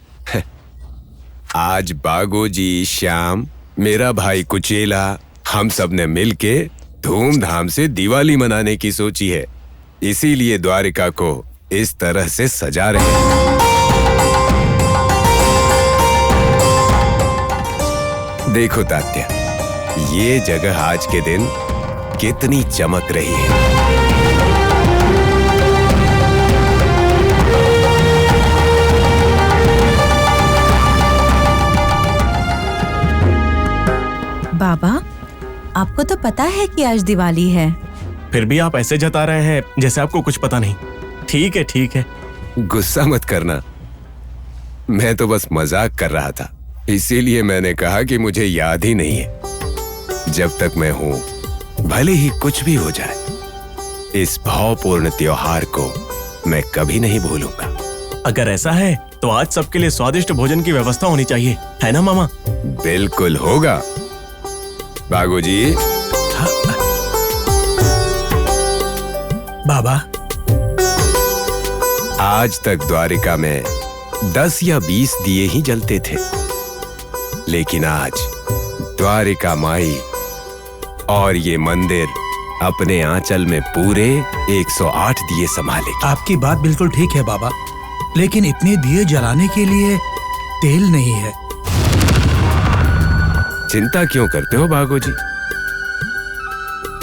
आज बागोजी, श्याम, मेरा भाई कुचेला, हम सब ने मिलके धूमधाम से दिवाली मनाने की सोची है। इसीलिए द्वारिका को इस तरह से सजा रहे हैं। देखो तात्या, ये जगह आज के दिन कितनी चमक रही है। बाबा, आपको तो पता है कि आज दिवाली है। फिर भी आप ऐसे जता रहे हैं जैसे आपको कुछ पता नहीं। ठीक है, ठीक है। गुस्सा मत करना, मैं तो बस मजाक कर रहा था। इसीलिए मैंने कहा कि मुझे याद ही नहीं है। जब तक मैं हूं, भले ही कुछ भी हो जाए, इस भावपूर्ण त्योहार को मैं कभी नहीं भूलूंगा। अगर ऐसा है तो आज सबके लिए स्वादिष्ट भोजन की व्यवस्था होनी चाहिए, है ना मामा? बिल्कुल होगा बागोजी। बाबा, आज तक द्वारिका में 10 या 20 दिए ही जलते थे, लेकिन आज द्वारिका माई और ये मंदिर अपने आंचल में पूरे 108 दिए संभालेगी। आपकी बात बिल्कुल ठीक है बाबा, लेकिन इतने दिए जलाने के लिए तेल नहीं है। चिंता क्यों करते हो बागोजी?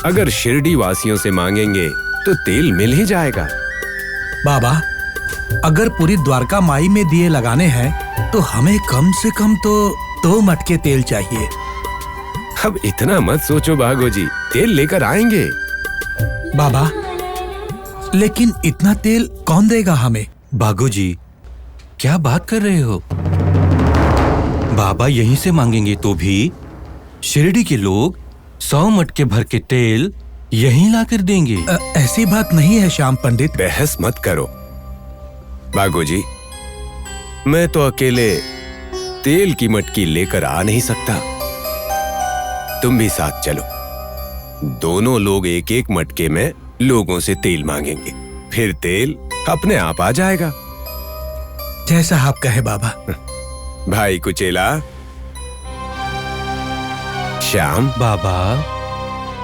अगर शिरडी वासियों से मांगेंगे तो तेल मिल ही जाएगा। बाबा, अगर पूरी द्वारका माई में दिए लगाने हैं तो हमें कम से कम तो 2 मटके तेल चाहिए। अब इतना मत सोचो बागोजी, तेल लेकर आएंगे। बाबा, लेकिन इतना तेल कौन देगा हमें? बागोजी, क्या बात कर रहे हो? बाबा यहीं से मांगेंगे तो भी शिरडी के लोग 100 मटके भर के तेल यहीं लाकर देंगे। ऐसी बात नहीं है श्याम पंडित। बहस मत करो बागोजी, मैं तो अकेले तेल की मटकी लेकर आ नहीं सकता। तुम भी साथ चलो। दोनों लोग एक एक मटके में लोगों से तेल मांगेंगे, फिर तेल अपने आप आ जाएगा। जैसा आप कहे बाबा। भाई कुचेला, श्याम, बाबा,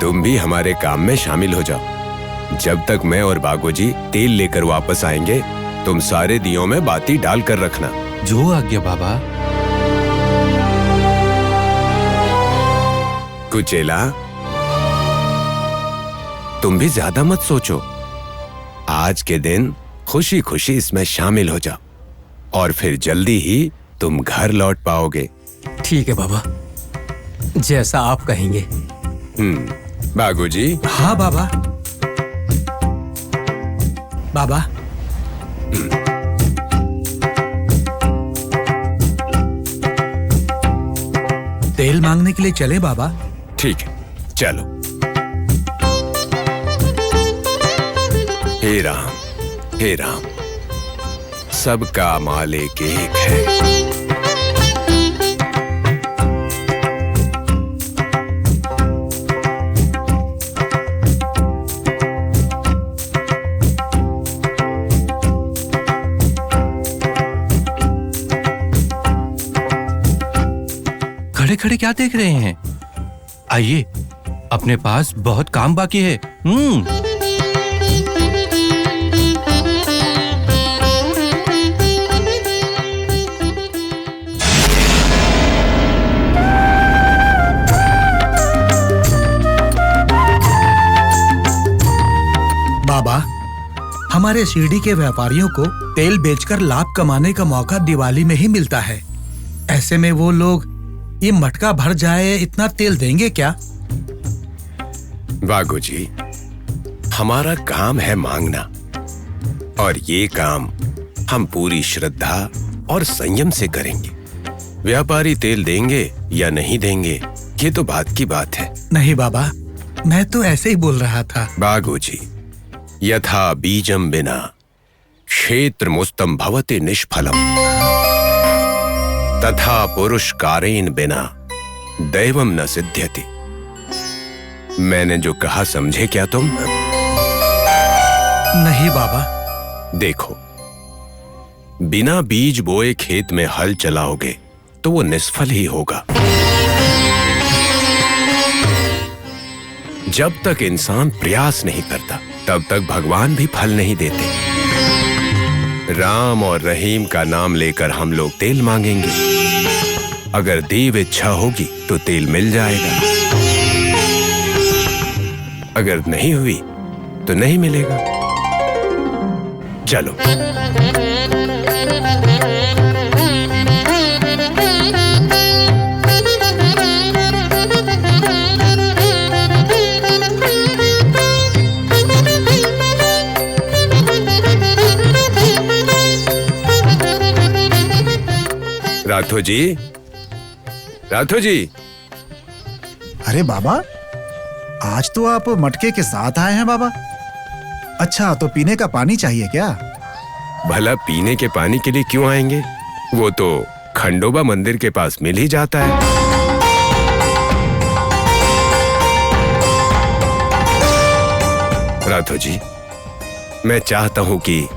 तुम भी हमारे काम में शामिल हो जाओ। जब तक मैं और बागोजी तेल लेकर वापस आएंगे, तुम सारे दियों में बाती डाल कर रखना। जो आज्ञा बाबा। कुचेला, तुम भी ज्यादा मत सोचो। आज के दिन खुशी खुशी इसमें शामिल हो जाओ, और फिर जल्दी ही तुम घर लौट पाओगे। ठीक है बाबा, जैसा आप कहेंगे। बागोजी। हाँ बाबा। बाबा, तेल मांगने के लिए चले बाबा। ठीक है, चलो। हे राम, हे राम, सबका मालिक एक है। खड़े खड़े क्या देख रहे हैं? आइए, अपने पास बहुत काम बाकी है। बाबा, हमारे शिरडी के व्यापारियों को तेल बेचकर लाभ कमाने का मौका दिवाली में ही मिलता है। ऐसे में वो लोग ये मटका भर जाए इतना तेल देंगे क्या? बागू जी, हमारा काम है मांगना, और ये काम हम पूरी श्रद्धा और संयम से करेंगे। व्यापारी तेल देंगे या नहीं देंगे, ये तो बात की बात है। नहीं बाबा, मैं तो ऐसे ही बोल रहा था। बागू जी, यथा बीजम बिना क्षेत्र मुस्तम भवते निष्फलम, तथा पुरुष कारेन बिना दैवम न सिद्ध्यति। मैंने जो कहा समझे क्या तुम? नहीं बाबा। देखो, बिना बीज बोए खेत में हल चलाओगे तो वो निष्फल ही होगा। जब तक इंसान प्रयास नहीं करता तब तक भगवान भी फल नहीं देते। राम और रहीम का नाम लेकर हम लोग तेल मांगेंगे। अगर देव इच्छा होगी तो तेल मिल जाएगा, अगर नहीं हुई तो नहीं मिलेगा। चलो। राठौर जी, राठौर जी। अरे बाबा, आज तो आप मटके के साथ आए हैं बाबा। अच्छा, तो पीने का पानी चाहिए क्या? भला पीने के पानी के लिए क्यों आएंगे? वो तो खंडोबा मंदिर के पास मिल ही जाता है। राठौर जी, मैं चाहता हूं कि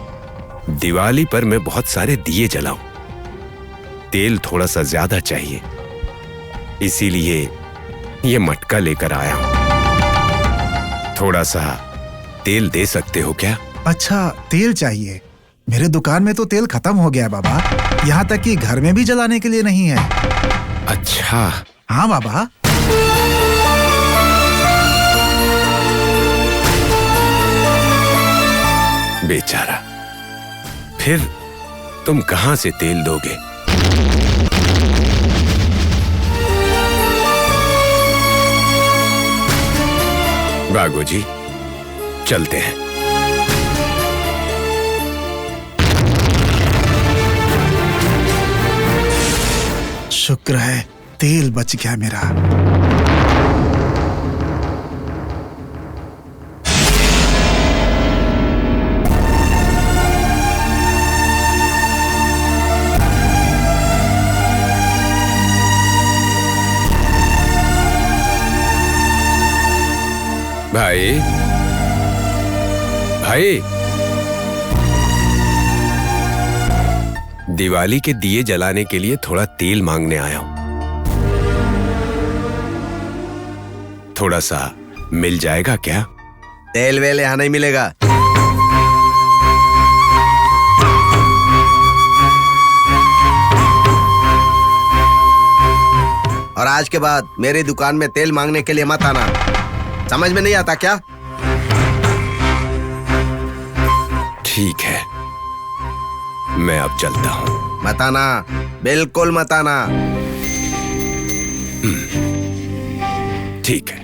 दिवाली पर मैं बहुत सारे दिए जलाऊं। तेल थोड़ा सा ज्यादा चाहिए, इसीलिए ये मटका लेकर आया हूं। थोड़ा सा तेल दे सकते हो क्या? अच्छा, तेल चाहिए। मेरे दुकान में तो तेल खत्म हो गया है बाबा, यहाँ तक कि घर में भी जलाने के लिए नहीं है। अच्छा। हाँ बाबा। बेचारा, फिर तुम कहां से तेल दोगे? बागू जी, चलते हैं। शुक्र है तेल बच गया मेरा। भाई, भाई, दिवाली के दिए जलाने के लिए थोड़ा तेल मांगने आया हूं। थोड़ा सा मिल जाएगा क्या? तेल वेल यहाँ नहीं मिलेगा। और आज के बाद मेरी दुकान में तेल मांगने के लिए मत आना। समझ में नहीं आता क्या? ठीक है, मैं अब चलता हूं। मत आना, बिल्कुल मत आना। ठीक है।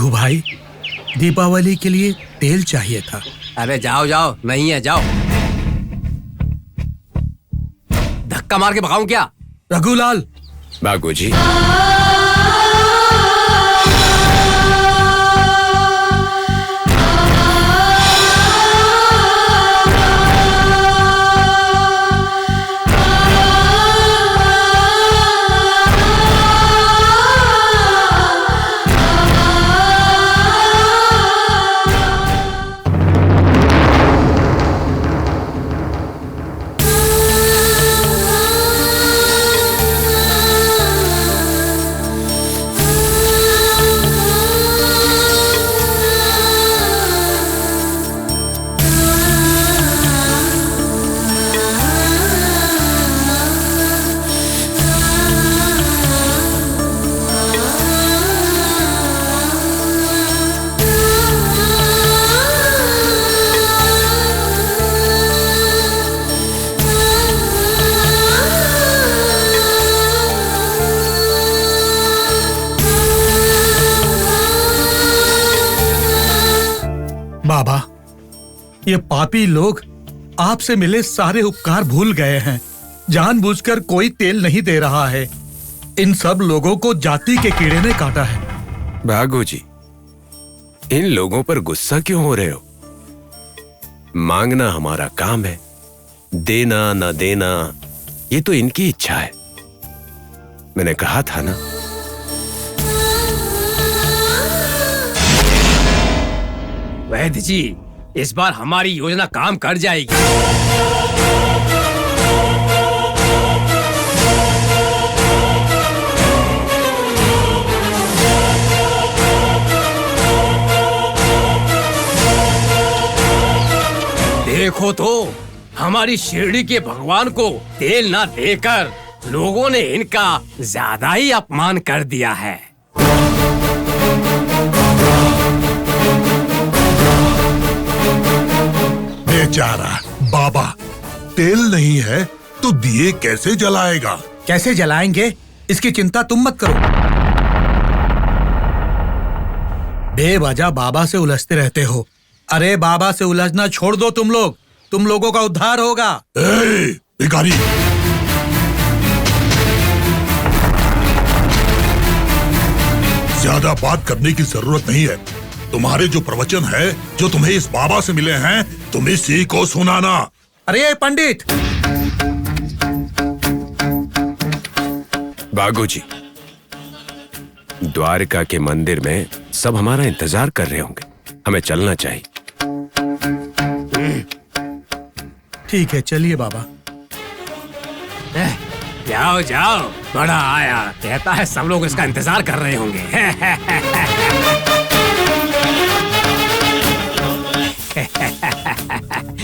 रघु भाई, दीपावली के लिए तेल चाहिए था। अरे जाओ जाओ, नहीं है जाओ। धक्का मार के भगाऊं क्या? रघुलाल। बागोजी। बाबा, ये पापी लोग आपसे मिले सारे उपकार भूल गए हैं। जानबूझकर कोई तेल नहीं दे रहा है। इन सब लोगों को जाति के कीड़े ने काटा है। बागोजी, इन लोगों पर गुस्सा क्यों हो रहे हो? मांगना हमारा काम है, देना ना देना ये तो इनकी इच्छा है। मैंने कहा था ना। वैद्य जी, इस बार हमारी योजना काम कर जाएगी। देखो तो, हमारी शिरडी के भगवान को तेल ना देकर लोगों ने इनका ज्यादा ही अपमान कर दिया है। बेचारा बाबा, तेल नहीं है तो दिए कैसे जलाएगा? कैसे जलाएंगे इसकी चिंता तुम मत करो। बेवजह बाबा से उलझते रहते हो। अरे बाबा से उलझना छोड़ दो तुम लोग, तुम लोगों का उद्धार होगा। भिखारी, ज्यादा बात करने की जरूरत नहीं है। तुम्हारे जो प्रवचन है, जो तुम्हें इस बाबा से मिले हैं, तुम इसी को सुनाना। अरे पंडित। बागोजी, द्वारका के मंदिर में सब हमारा इंतजार कर रहे होंगे, हमें चलना चाहिए। ठीक है, चलिए बाबा। जाओ जाओ, बड़ा आया, कहता है सब लोग इसका इंतजार कर रहे होंगे।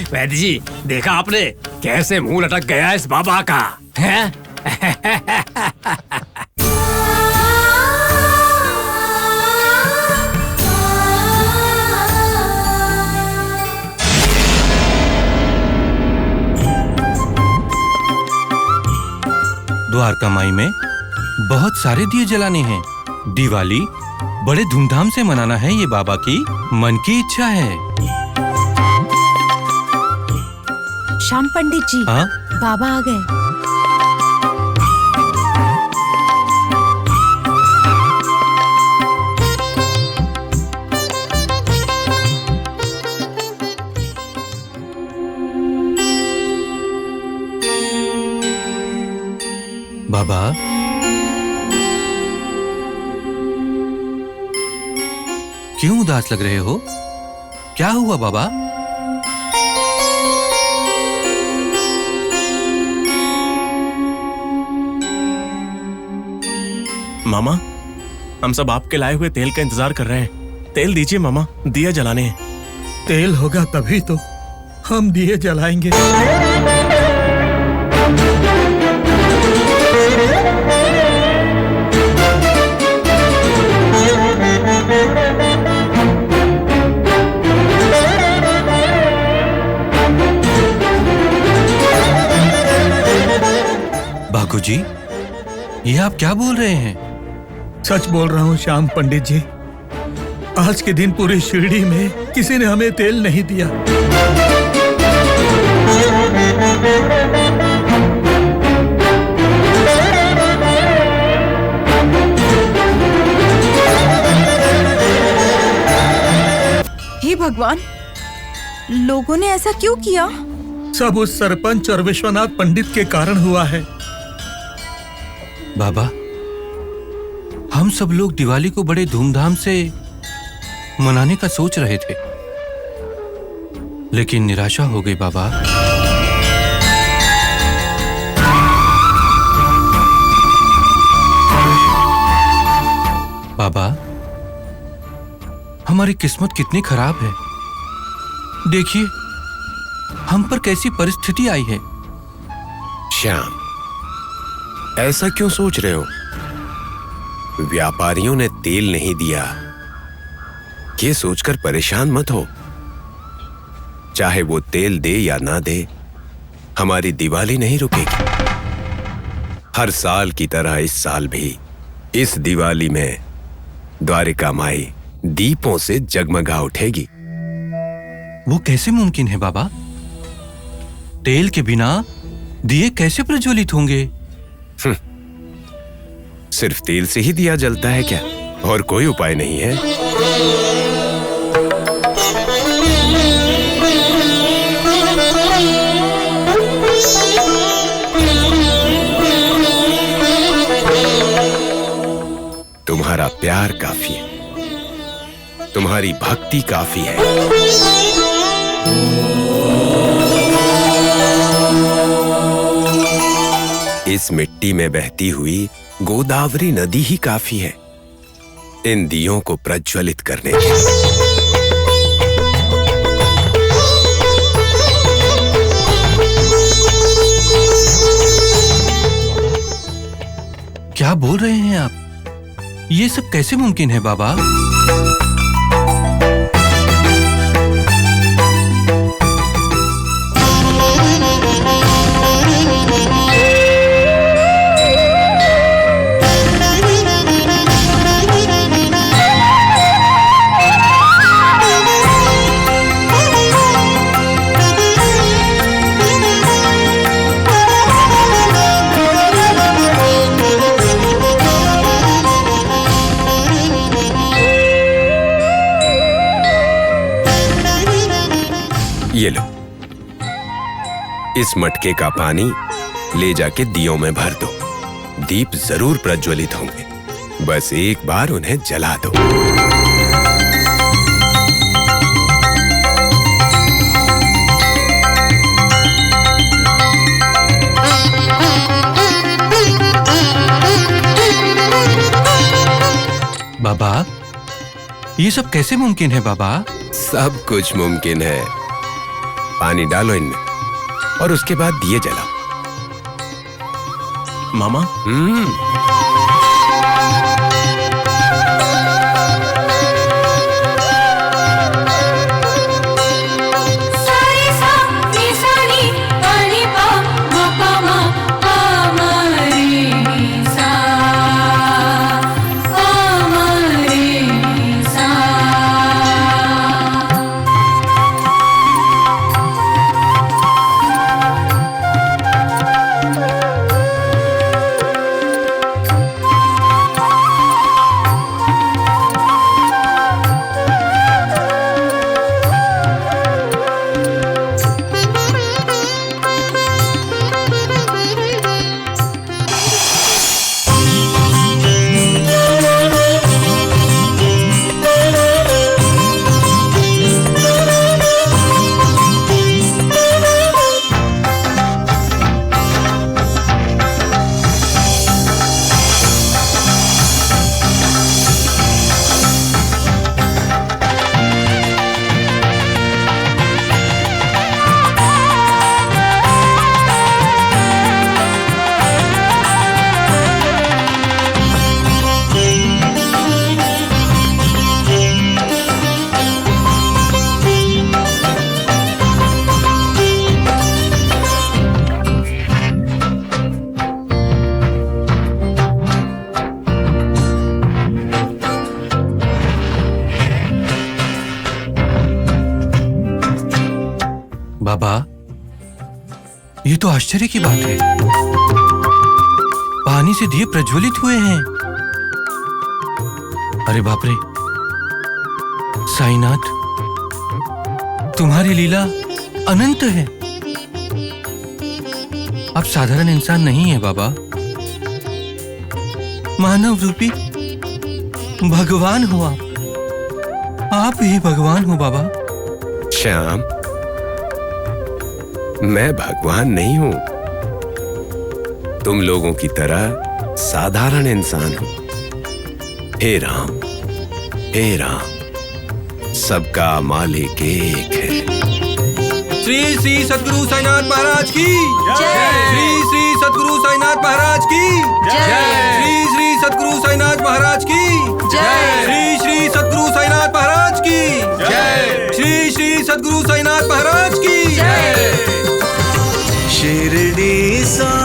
वैद्य जी, देखा आपने कैसे मुंह लटक गया इस बाबा का, हैं? द्वारका माई में बहुत सारे दिए जलाने हैं। दिवाली बड़े धूमधाम से मनाना है, ये बाबा की मन की इच्छा है। श्याम पंडित जी, हाँ? बाबा आ गए। बाबा, क्यों उदास लग रहे हो? क्या हुआ बाबा? मामा, हम सब आपके लाए हुए तेल का इंतजार कर रहे हैं। तेल दीजिए मामा, दिया जलाने हैं। तेल होगा तभी तो हम दिए जलाएंगे। बागुजी, ये आप क्या बोल रहे हैं? सच बोल रहा हूँ श्याम पंडित जी। आज के दिन पूरी शिरडी में किसी ने हमें तेल नहीं दिया। हे भगवान, लोगों ने ऐसा क्यों किया? सब उस सरपंच और विश्वनाथ पंडित के कारण हुआ है। बाबा, हम सब लोग दिवाली को बड़े धूमधाम से मनाने का सोच रहे थे, लेकिन निराशा हो गई बाबा। बाबा, हमारी किस्मत कितनी खराब है। देखिए हम पर कैसी परिस्थिति आई है। श्याम, ऐसा क्यों सोच रहे हो? व्यापारियों ने तेल नहीं दिया, ये सोचकर परेशान मत हो। चाहे वो तेल दे या ना दे, हमारी दिवाली नहीं रुकेगी। हर साल की तरह इस साल भी इस दिवाली में द्वारिका माई दीपों से जगमगा उठेगी। वो कैसे मुमकिन है बाबा? तेल के बिना दिए कैसे प्रज्वलित होंगे? सिर्फ तेल से ही दिया जलता है क्या? और कोई उपाय नहीं है? तुम्हारा प्यार काफी है, तुम्हारी भक्ति काफी है। इस मिट्टी में बहती हुई गोदावरी नदी ही काफी है इन दियों को प्रज्वलित करने के लिए। क्या बोल रहे हैं आप? ये सब कैसे मुमकिन है बाबा? ये लो, इस मटके का पानी ले जाके दियों में भर दो। दीप जरूर प्रज्वलित होंगे, बस एक बार उन्हें जला दो। बाबा, ये सब कैसे मुमकिन है बाबा? सब कुछ मुमकिन है। पानी डालो इनमें और उसके बाद दिए जलाओ। मामा, बाबा, ये तो आश्चर्य की बात है। पानी से दिए प्रज्वलित हुए हैं। अरे बाप रे, साईनाथ, तुम्हारी लीला अनंत है। आप साधारण इंसान नहीं है बाबा, मानव रूपी भगवान हो आप ही भगवान हो बाबा। श्याम, मैं भगवान नहीं हूं, तुम लोगों की तरह साधारण इंसान हूं। हे राम, हे राम, सबका मालिक एक है। श्री श्री सद्गुरु साईनाथ महाराज की जय। श्री श्री सद्गुरु साईनाथ महाराज की जय। श्री श्री सद्गुरु साईनाथ महाराज की जय। श्री श्री सद्गुरु साईनाथ महाराज की जय। श्री श्री सद्गुरु साईनाथ महाराज की जय। शिरडी सा